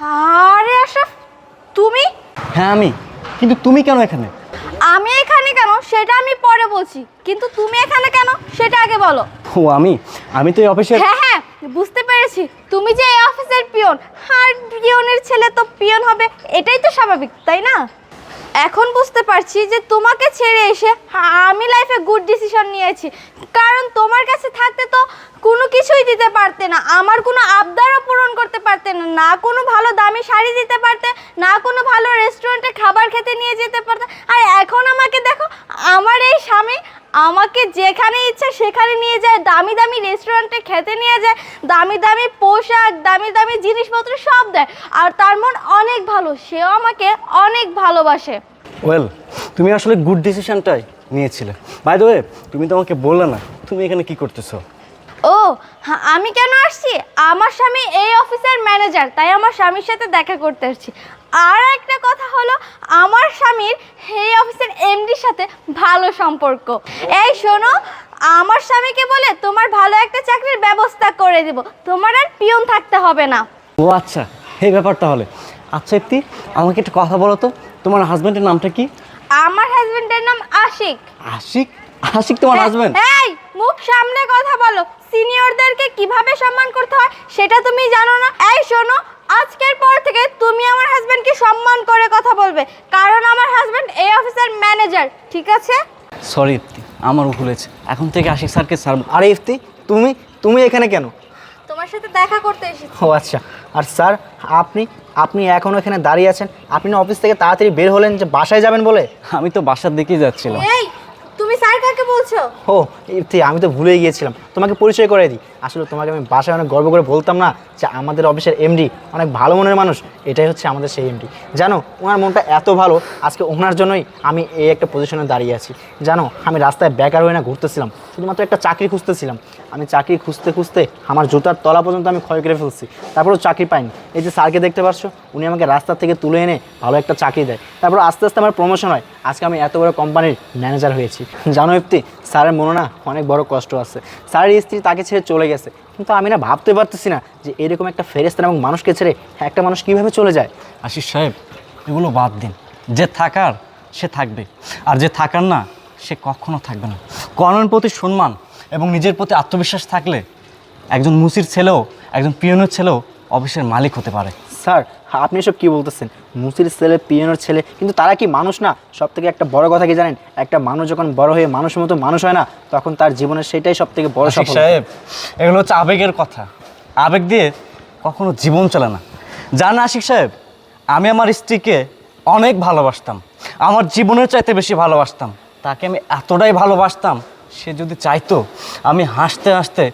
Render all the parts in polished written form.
আরে আশরাফ, তুমি? হ্যাঁ আমি। কিন্তু তুমি কেন এখানে? আমি এখানে কেন সেটা আমি পরে বলছি, কিন্তু তুমি এখানে কেন সেটা আগে বলো। ও আমি আমি তো এই অফিসের। হ্যাঁ হ্যাঁ, বুঝতে পেরেছি তুমি যে এই অফিসের পিয়ন। আর পিয়নের ছেলে তো পিয়ন হবে, এটাই তো স্বাভাবিক, তাই না? এখন বুঝতে পারছি যে তোমাকে ছেড়ে এসে আমি লাইফে গুড ডিসিশন নিয়েছি। কারণ তোমার কাছে থাকতে তো কোনো কিছুই দিতে পারতে না, আমার কোনো আবদারও পূরণ করতে পারতে না, না কোনো ভালো দামি শাড়ি দিতে পারতে, না কোনো ভালো রেস্টুরেন্টে খাবার খেতে নিয়ে যেতে পারতে। আর এখন আমাকে দেখো, আমার এই স্বামী আমাকে যেখানে ইচ্ছা সেখানে নিয়ে যায়, দামি দামি রেস্টুরেন্টে খেতে নিয়ে যায়, দামি দামি পোশাক, দামি দামি জিনিসপত্র সব দেয়। আর তার মন অনেক ভালো, সেও আমাকে অনেক ভালোবাসে। ওয়েল, তুমি আসলে গুড ডিসিশনটাই নিয়েছিলে। বাই দ্য ওয়ে, তুমি তো আমাকে বললে না তুমি এখানে কি করতেছো। ও আমি কেন আসছি? আমার স্বামী এই অফিসের ম্যানেজার, তাই আমার স্বামীর সাথে দেখা করতে আসছি। আর একটা কথা হলো, আমার স্বামীর এই অফিসের এমডির সাথে ভালো সম্পর্ক। এই শোনো, আমার স্বামীকে বলে তোমার ভালো একটা চাকরির ব্যবস্থা করে দেব, তোমার আর পিয়ন থাকতে হবে না। ও আচ্ছা, এই ব্যাপার তাহলে। আচ্ছা ইপ্তি, আমাকে একটা কথা বলো তো, তোমার হাজব্যান্ডের নামটা কি? আমার হাজবেন্ডের নাম আশিক। আশিক? আশিক তোমার হাজব্যান্ড? এই মুখ সামনে কথা বলো, সিনিয়রদেরকে কিভাবে সম্মান করতে হয় সেটা তুমি জানো না? এই শোনো, আজকের পর থেকে তুমি আমার হাজবেন্ডকে সম্মান করে কথা বলবে, কারণ আমার হাজবেন্ড এই অফিসের ম্যানেজার, ঠিক আছে? সরি ইপ্তি, আমার ভুল হয়েছে। এখন থেকে আশিক স্যারকে স্যার। আরে ইফতি, তুমি তুমি এখানে কেন? তোমার সাথে দেখা করতে এসেছি। ও আচ্ছা। আর স্যার, আপনি আপনি এখনও এখানে দাঁড়িয়ে আছেন? আপনি না অফিস থেকে তাড়াতাড়ি বের হলেন যে বাসায় যাবেন বলে? আমি তো বাসার দিকেই যাচ্ছিলাম। এই তুমি স্যার কাকে বলছো? ও ইফতি, আমি তো ভুলেই গিয়েছিলাম, তোমাকে পরিচয় করে দিই। আসলে তোমাকে আমি বাসায় অনেক গর্ব করে বলতাম না যে আমাদের অফিসের এমডি অনেক ভালো মনের মানুষ। এটাই হচ্ছে আমাদের সেই এমডি। জানো, ওনার মনটা এত ভালো, আজকে ওনার জন্যই আমি এই একটা পজিশনে দাঁড়িয়ে আছি। জানো, আমি রাস্তায় বেকার হয়ে না ঘুরতেছিলাম, শুধুমাত্র একটা চাকরি খুঁজতেছিলাম। আমি চাকরি খুঁজতে খুঁজতে আমার জুতার তলা পর্যন্ত আমি ক্ষয় করে ফেলছি, তারপরেও চাকরি পাইনি। এই যে স্যারকে দেখতে পাচ্ছ, উনি আমাকে রাস্তা থেকে তুলে এনে ভালো একটা চাকরি দেয়, তারপর আস্তে আস্তে আমার প্রমোশন হয়, আজকে আমি এত বড় কোম্পানির ম্যানেজার হয়েছি। জানো ইফতি, স্যারের মনে না অনেক বড় কষ্ট আছে। স্যারের স্ত্রী তাকে ছেড়ে চলে গেছে, কিন্তু আমি না ভাবতে পারতেছি না যে এরকম একটা ফেরেশতা এবং মানুষকে ছেড়ে একটা মানুষ কীভাবে চলে যায়। আশিস সাহেব, এগুলো বাদ দিন। যে থাকার সে থাকবে, আর যে থাকার না সে কখনো থাকবে না। কর্মের প্রতি সম্মান এবং নিজের প্রতি আত্মবিশ্বাস থাকলে একজন মুসির ছেলেও, একজন পিয়নের ছেলেও অফিসের মালিক হতে পারে। স্যার, আপনি এসব কী বলতেছেন? মুসির ছেলে, পিয়নের ছেলে, কিন্তু তারা কি মানুষ না? সব থেকে একটা বড় কথা কি জানেন? একটা মানুষ যখন বড় হয়ে মানুষের মতো মানুষ হয় না, তখন তার জীবনের সেটাই সব থেকে বড় আশিক সফলতা। সাহেব, এগুলো হচ্ছে আবেগের কথা। আবেগ দিয়ে কখনো জীবন চলে না। জান আশিক সাহেব, আমি আমার স্ত্রীকে অনেক ভালোবাসতাম, আমার জীবনের চাইতে বেশি ভালোবাসতাম। তাকে আমি এতটাই ভালোবাসতাম, সে যদি চাইতো আমি হাসতে হাসতে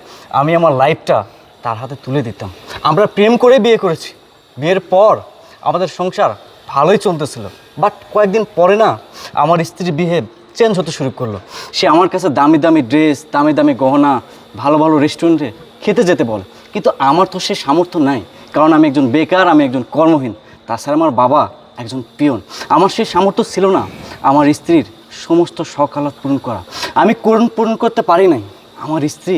আমি আমার লাইফটা তার হাতে তুলে দিতাম। আমরা প্রেম করে বিয়ে করেছি, বিয়ের পর আমাদের সংসার ভালোই চলতেছিল। বাট কয়েকদিন পরে না আমার স্ত্রীর বিহেভ চেঞ্জ হতে শুরু করলো। সে আমার কাছে দামি দামি ড্রেস, দামি দামি গহনা, ভালো ভালো রেস্টুরেন্টে খেতে যেতে বলে, কিন্তু আমার তো সে সামর্থ্য নাই, কারণ আমি একজন বেকার, আমি একজন কর্মহীন। তাছাড়া আমার বাবা একজন পিয়ন। আমার সেই সামর্থ্য ছিল না আমার স্ত্রীর সমস্ত শখ আহ্লাদ পূরণ করা। আমি পূরণ করতে পারি নাই। আমার স্ত্রী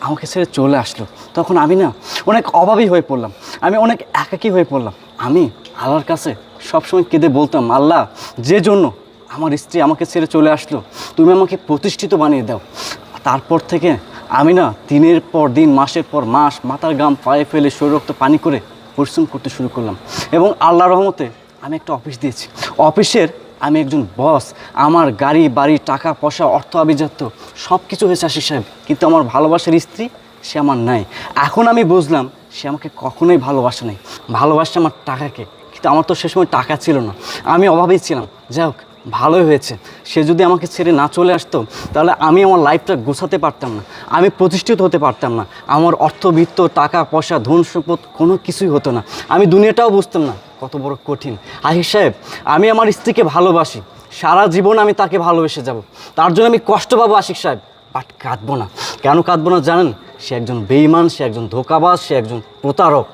আমাকে ছেড়ে চলে আসলো, তখন আমি না অনেক অভাবী হয়ে পড়লাম, আমি অনেক একাকী হয়ে পড়লাম। আমি আল্লাহর কাছে সবসময় কেঁদে বলতাম, আল্লাহ, যে জন্য আমার স্ত্রী আমাকে ছেড়ে চলে আসলো, তুমি আমাকে প্রতিষ্ঠিত বানিয়ে দাও। তারপর থেকে আমি না দিনের পর দিন, মাসের পর মাস মাথার ঘাম পায়ে ফেলে শরীর রক্ত পানি করে পরিশ্রম করতে শুরু করলাম, এবং আল্লাহর রহমতে আমি একটা অফিস দিয়েছি। অফিসের আমি একজন বস, আমার গাড়ি বাড়ি, টাকা পয়সা, অর্থ আভিজাত্য সব কিছু হয়েছে আশিস সাহেব, কিন্তু আমার ভালোবাসার স্ত্রী সে আমার নাই। এখন আমি বুঝলাম সে আমাকে কখনোই ভালোবাসে নাই, ভালোবাসে আমার টাকাকে। কিন্তু আমার তো সে সময় টাকা ছিল না, আমি অভাবেই ছিলাম। যাই হোক, ভালোই হয়েছে। সে যদি আমাকে ছেড়ে না চলে আসতো, তাহলে আমি আমার লাইফটা গোছাতে পারতাম না, আমি প্রতিষ্ঠিত হতে পারতাম না, আমার অর্থবিত্ত, টাকা পয়সা, ধন সম্পদ কোনো কিছুই হতো না, আমি দুনিয়াটাও বুঝতাম না কত বড় কঠিন। আশিস সাহেব, আমি আমার স্ত্রীকে ভালোবাসি, সারা জীবন আমি তাকে ভালোবেসে যাব। তার জন্য আমি কষ্ট পাবো আশিক সাহেব, বাট কাঁদবো না। কেন কাঁদবো না জানেন? সে একজন বেঈমান, সে একজন ধোঁকাবাজ, সে একজন প্রতারক।